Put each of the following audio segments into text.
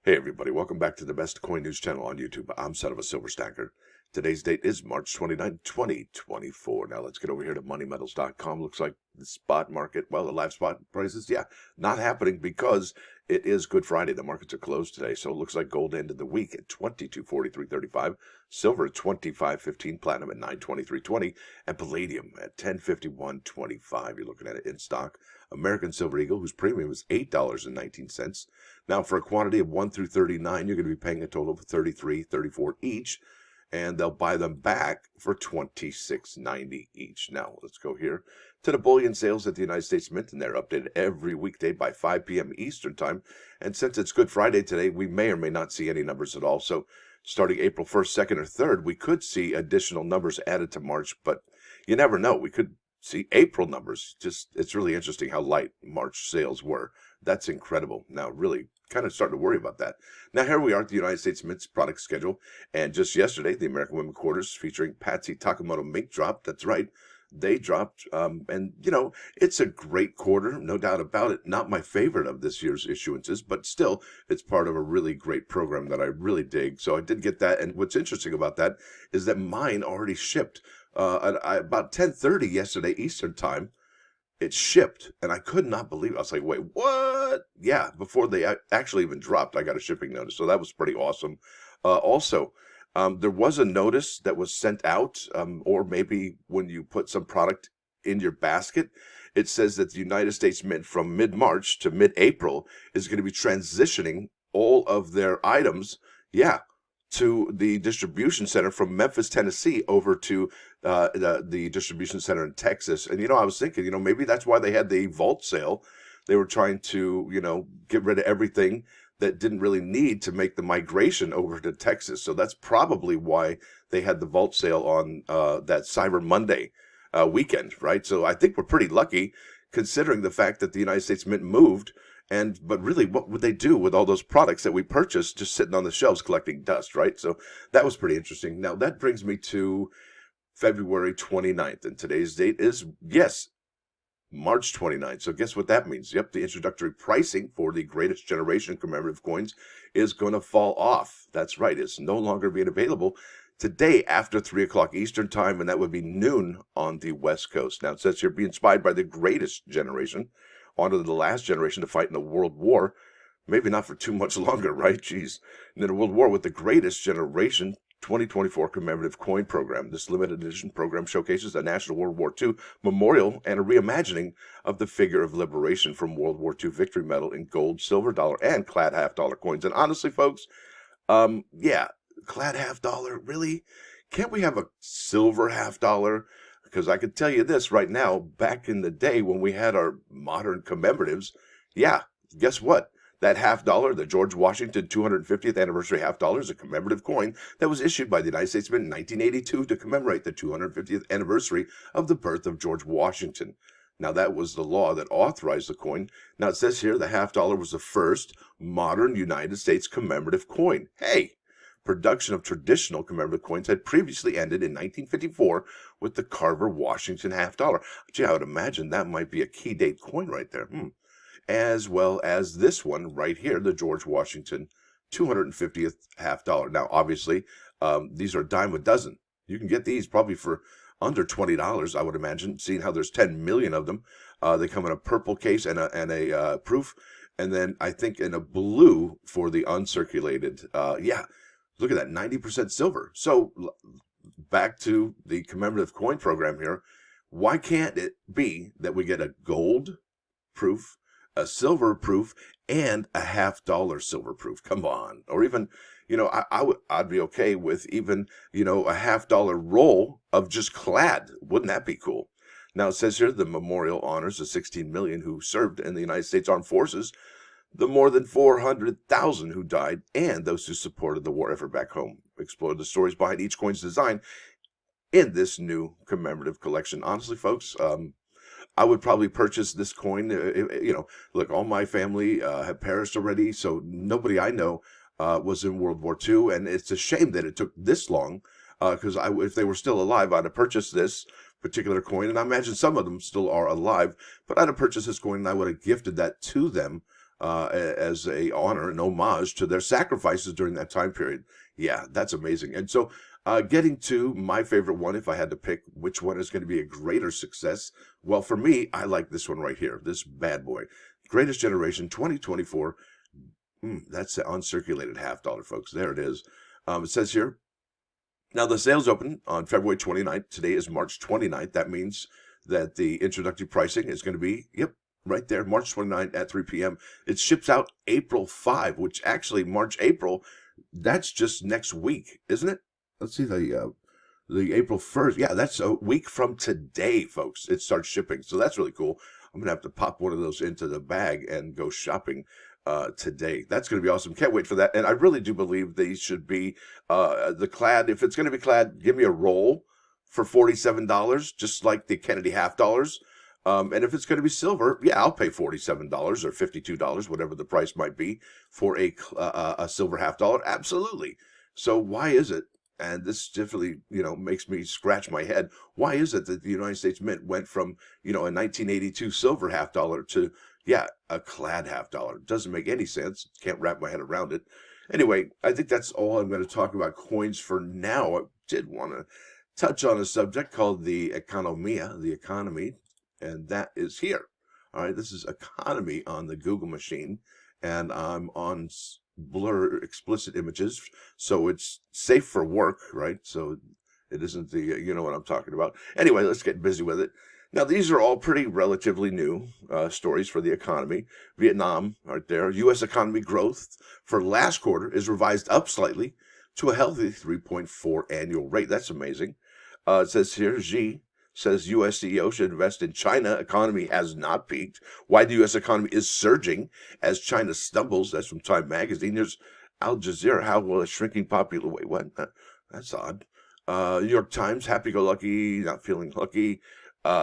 Hey everybody, welcome back to the best coin news channel on YouTube. I'm sonofasilverstacker. Today's date is March 29, 2024. Now let's get over here to moneymetals.com. Looks like the spot market, well, the live spot prices, not happening because it is Good Friday. The markets are closed today, so it looks like gold ended the week at 2243.35, silver at 25.15, platinum at 923.20, and palladium at 1051.25. You're looking at it in stock. American Silver Eagle, whose premium is $8.19. Now, for a quantity of 1 through 39, you're going to be paying a total of $33.34 each, and they'll buy them back for $26.90 each. Now, let's go here to the bullion sales at the United States Mint, and they're updated every weekday by 5 p.m. Eastern Time. And since it's Good Friday today, we may or may not see any numbers at all. So starting April 1st, 2nd, or 3rd, we could see additional numbers added to March, but you never know. We could see April numbers. It's really interesting how light March sales were. That's incredible. Now, really kind of starting to worry about that. Now, here we are at the United States Mint's product schedule. And just yesterday, the American Women Quarters featuring Patsy Takemoto Mink dropped. That's right. They dropped. And, it's a great quarter, no doubt about it. Not my favorite of this year's issuances, but still, it's part of a really great program that I really dig. So I did get that. And what's interesting about that is that mine already shipped at about 10:30 yesterday Eastern Time. It shipped, and I could not believe it. I was like, wait, what? Yeah, before they actually even dropped, I got a shipping notice, so that was pretty awesome. Also, there was a notice that was sent out, or maybe when you put some product in your basket, it says that the United States Mint from mid-March to mid-April is going to be transitioning all of their items, to the distribution center from Memphis, Tennessee, over to the distribution center in Texas. And, I was thinking, maybe that's why they had the vault sale. They were trying to, get rid of everything that didn't really need to make the migration over to Texas. So that's probably why they had the vault sale on that Cyber Monday weekend, right? So I think we're pretty lucky considering the fact that the United States Mint moved. But really, what would they do with all those products that we purchased just sitting on the shelves collecting dust, right? So that was pretty interesting. Now, that brings me to February 29th, and today's date is, yes, March 29th. So guess what that means? Yep, the introductory pricing for the greatest generation commemorative coins is going to fall off. That's right. It's no longer being available today after 3 o'clock Eastern Time, and that would be noon on the West Coast. Now, it says here, be inspired by the greatest generation onto the last generation to fight in the World War. Maybe not for too much longer, right? Jeez. And then a World War with the greatest generation 2024 commemorative coin program. This limited edition program showcases a National World War II memorial and a reimagining of the figure of liberation from World War II victory medal in gold, silver dollar, and Clad half-dollar coins. And honestly, folks, Clad half-dollar, really? Can't we have a silver half-dollar? Because I could tell you this right now, back in the day when we had our modern commemoratives, guess what? That half-dollar, the George Washington 250th anniversary half-dollar, is a commemorative coin that was issued by the United States Mint in 1982 to commemorate the 250th anniversary of the birth of George Washington. Now, that was the law that authorized the coin. Now, it says here the half-dollar was the first modern United States commemorative coin. Hey! Production of traditional commemorative coins had previously ended in 1954 with the Carver Washington half-dollar. Gee, I would imagine that might be a key date coin right there. As well as this one right here, the George Washington 250th half-dollar. Now, obviously, these are a dime a dozen. You can get these probably for under $20, I would imagine, seeing how there's 10 million of them. They come in a purple case and a proof, and then I think in a blue for the uncirculated. Look at that, 90% silver. So back to the commemorative coin program here. Why can't it be that we get a gold proof, a silver proof, and a half-dollar silver proof? Come on. Or even, I'd be okay with even, a half-dollar roll of just Clad. Wouldn't that be cool? Now, it says here the memorial honors the 16 million who served in the United States Armed Forces, the more than 400,000 who died, and those who supported the war effort back home. Explore the stories behind each coin's design in this new commemorative collection. Honestly, folks, I would probably purchase this coin. Look, all my family have perished already, so nobody I know was in World War II, and it's a shame that it took this long, because if they were still alive, I'd have purchased this particular coin, and I imagine some of them still are alive, but I'd have purchased this coin, and I would have gifted that to them. as a honor and homage to their sacrifices during that time period. Yeah, that's amazing. And so getting to my favorite one, if I had to pick which one is going to be a greater success, well, for me, I like this one right here, this bad boy. Greatest Generation 2024. That's the uncirculated $half, folks. There it is. It says here, now the sales open on February 29th. Today is March 29th. That means that the introductory pricing is going to be, yep, right there, March 29th at 3 p.m. It ships out April 5, which actually April, that's just next week, isn't it? Let's see the April 1st. Yeah, that's a week from today, folks. It starts shipping. So that's really cool. I'm going to have to pop one of those into the bag and go shopping today. That's going to be awesome. Can't wait for that. And I really do believe these should be the Clad. If it's going to be Clad, give me a roll for $47, just like the Kennedy $half. And if it's going to be silver, yeah, I'll pay $47 or $52, whatever the price might be for a silver $half. Absolutely. So why is it? And this definitely, makes me scratch my head. Why is it that the United States Mint went from, a 1982 silver $half to, yeah, a Clad $half? Doesn't make any sense. Can't wrap my head around it. Anyway, I think that's all I'm going to talk about coins for now. I did want to touch on a subject called the economia, the economy, and that is here. All right, this is economy on the Google machine, and I'm on blur explicit images, so it's safe for work, right? So it isn't the, you know what I'm talking about. Anyway, let's get busy with it. Now, these are all pretty relatively new stories for the economy. Vietnam, right there. U.S. economy growth for last quarter is revised up slightly to a healthy 3.4 annual rate. That's amazing. It says here, Xi says U.S. CEO should invest in China. Economy has not peaked. Why the U.S. economy is surging as China stumbles. That's from Time Magazine. There's Al Jazeera. How will a shrinking population... Wait, what? That's odd. New York Times, happy-go-lucky, not feeling lucky.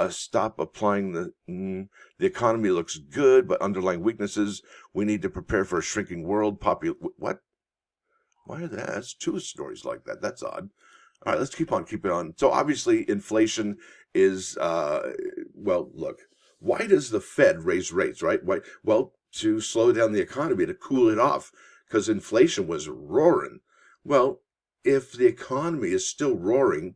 Stop applying the economy looks good, but underlying weaknesses. We need to prepare for a shrinking world. What? Why are that? That's two stories like that. That's odd. All right, let's keep on. So obviously inflation is, well, look, why does the Fed raise rates, right? Why? Well, to slow down the economy, to cool it off, because inflation was roaring. Well, if the economy is still roaring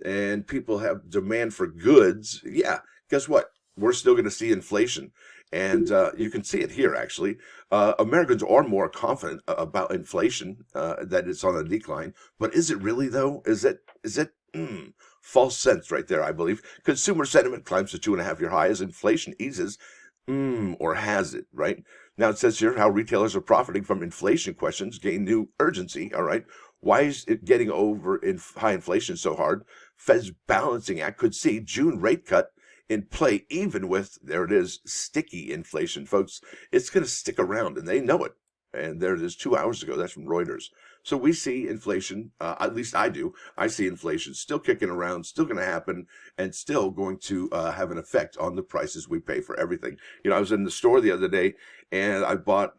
and people have demand for goods, yeah, guess what? We're still going to see inflation. And you can see it here, actually. Americans are more confident about inflation, that it's on a decline. But is it really, though? Is it false sense right there, I believe. Consumer sentiment climbs to 2.5-year high as inflation eases, or has it, right? Now it says here how retailers are profiting from inflation questions gain new urgency, all right? Why is it getting over high inflation so hard? Fed's balancing act could see June rate cut in play, even with, there it is, sticky inflation, folks. It's going to stick around, and they know it. And there it is 2 hours ago. That's from Reuters. So we see inflation, at least I do. I see inflation still kicking around, still going to happen, and still going to have an effect on the prices we pay for everything. I was in the store the other day, and I bought,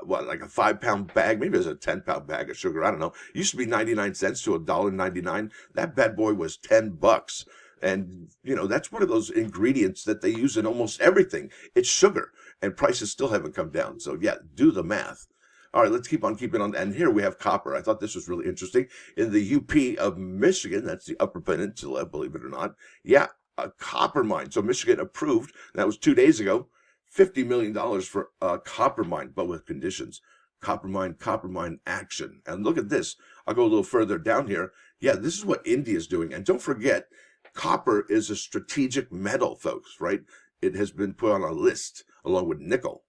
like a 5-pound bag, maybe it was a 10-pound bag of sugar. I don't know. It used to be 99 cents to $1.99. That bad boy was $10. And, that's one of those ingredients that they use in almost everything. It's sugar, and prices still haven't come down. So, yeah, do the math. All right, let's keep on keeping on. And here we have copper. I thought this was really interesting. In the UP of Michigan, that's the Upper Peninsula, believe it or not. Yeah, a copper mine. So Michigan approved, that was 2 days ago, $50 million for a copper mine, but with conditions. Copper mine action. And look at this. I'll go a little further down here. Yeah, this is what India is doing. And don't forget, copper is a strategic metal, folks, right? It has been put on a list along with nickel.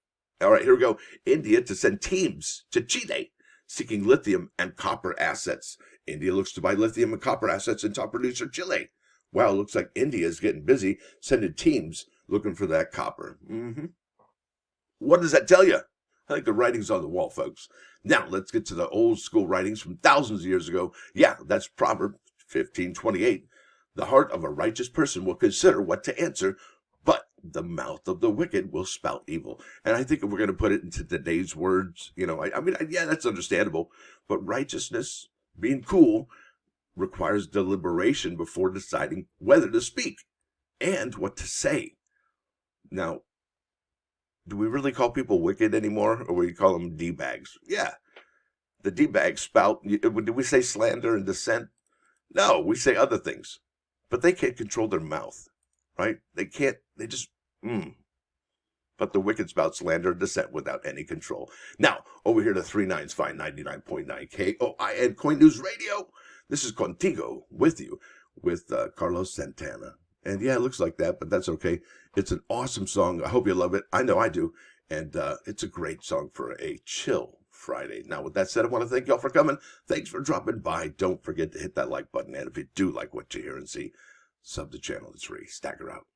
All right, here we go. India to send teams to Chile seeking lithium and copper assets. India looks to buy lithium and copper assets in top producer Chile. Wow, looks like India is getting busy sending teams looking for that copper. What does that tell you? I think the writing's on the wall, folks. Now, let's get to the old school writings from thousands of years ago. Yeah, that's Proverb 15:28. The heart of a righteous person will consider what to answer, but the mouth of the wicked will spout evil. And I think if we're going to put it into today's words, yeah, that's understandable. But righteousness, being cool, requires deliberation before deciding whether to speak and what to say. Now, do we really call people wicked anymore, or we call them D-bags? Yeah, the D-bag spout. Do we say slander and dissent? No, we say other things, but they can't control their mouth, right? They can't. They just. But the wicked spout slander and dissent without any control. Now, over here to 39's Fine 99.9 KOIN Coin News Radio. This is CONTIGO with you, with Carlos Santana. And yeah, it looks like that, but that's okay. It's an awesome song. I hope you love it. I know I do. And it's a great song for a chill Friday. Now, with that said, I want to thank y'all for coming. Thanks for dropping by. Don't forget to hit that like button. And if you do like what you hear and see, sub the channel. It's free. Stacker out.